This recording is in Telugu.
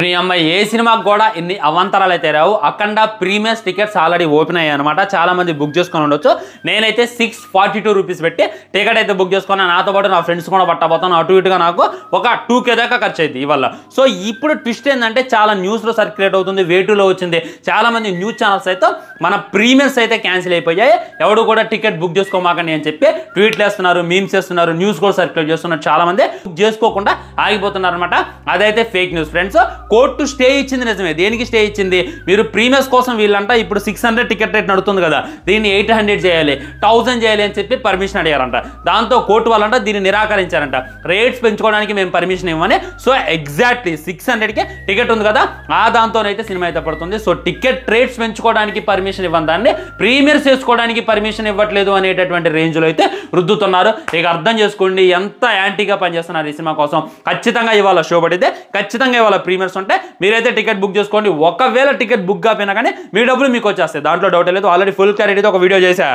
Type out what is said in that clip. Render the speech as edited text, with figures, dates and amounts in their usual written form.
నీ అమ్మాయి ఏ సినిమాకి కూడా ఇన్ని అవాంతరాలు అయితే రావు. అఖండ ప్రీమియర్స్ టికెట్స్ ఆల్రెడీ ఓపెన్ అయ్యాయి అనమాట. చాలా మంది బుక్ చేసుకొని ఉండొచ్చు. నేనైతే 642 రూపీస్ పెట్టి టికెట్ అయితే బుక్ చేసుకున్నాను. నాతో పాటు నా ఫ్రెండ్స్ కూడా పట్టబోతాను. అటు ఇటుగా నాకు ఒక 2K దాకా ఖర్చు అయింది ఇవాళ. సో ఇప్పుడు ట్విస్ట్ ఏంటంటే చాలా న్యూస్లో సర్క్యులేట్ అవుతుంది, వేటులో వచ్చింది. చాలా మంది న్యూస్ ఛానల్స్ అయితే మన ప్రీమియర్స్ అయితే క్యాన్సిల్ అయిపోయాయి, ఎవడు కూడా టికెట్ బుక్ చేసుకోమాకండి అని చెప్పి ట్వీట్లు వేస్తున్నారు, మీమ్స్ వేస్తున్నారు, న్యూస్ కూడా సర్క్యులేట్ చేస్తున్నారు. చాలా మంది బుక్ చేసుకోకుండా ఆగిపోతున్నారు అనమాట. అదైతే fake news friends. Court stay ఇచ్చింది నిజమే. దేనికి స్టే ఇచ్చింది? మీరు ప్రీమియర్స్ కోసం వీళ్ళంట ఇప్పుడు 600 టికెట్ రేట్ నడుతుంది కదా, దీన్ని 800 చేయాలి, 1000 చేయాలి అని చెప్పి పర్మిషన్ అడిగారంట. దాంతో కోర్టు వాళ్ళంట దీన్ని నిరాకరించారంట. రేట్స్ పెంచుకోవడానికి మేము పర్మిషన్ ఇవ్వమని. సో ఎగ్జాక్ట్లీ 600కి టికెట్ ఉంది కదా, ఆ దాంతోనైతే సినిమా అయితే పడుతుంది. సో టికెట్ రేట్స్ పెంచుకోవడానికి పర్మిషన్ ఇవ్వని దాన్ని ప్రీమియర్స్ చేసుకోవడానికి పర్మిషన్ ఇవ్వట్లేదు అనేటటువంటి రేంజ్లో అయితే రుద్దుతున్నారు. ఇక అర్థం చేసుకోండి ఎంత యాంటీగా పనిచేస్తున్నారు ఈ సినిమా కోసం. ఖచ్చితంగా ఇవాళ షో పడితే ఖచ్చితంగా ఇవాళ ప్రీమియర్స్ ఉంటే మీరైతే టికెట్ బుక్ చేసుకోండి. ఒకవేళ టికెట్ బుక్ కాపోయినా కానీ మీ డబ్బులు మీకు వచ్చేస్తాయి, దాంట్లో డౌట్ లేదు. ఆల్రెడీ ఫుల్ క్లారిటీతో ఒక వీడియో చేశా.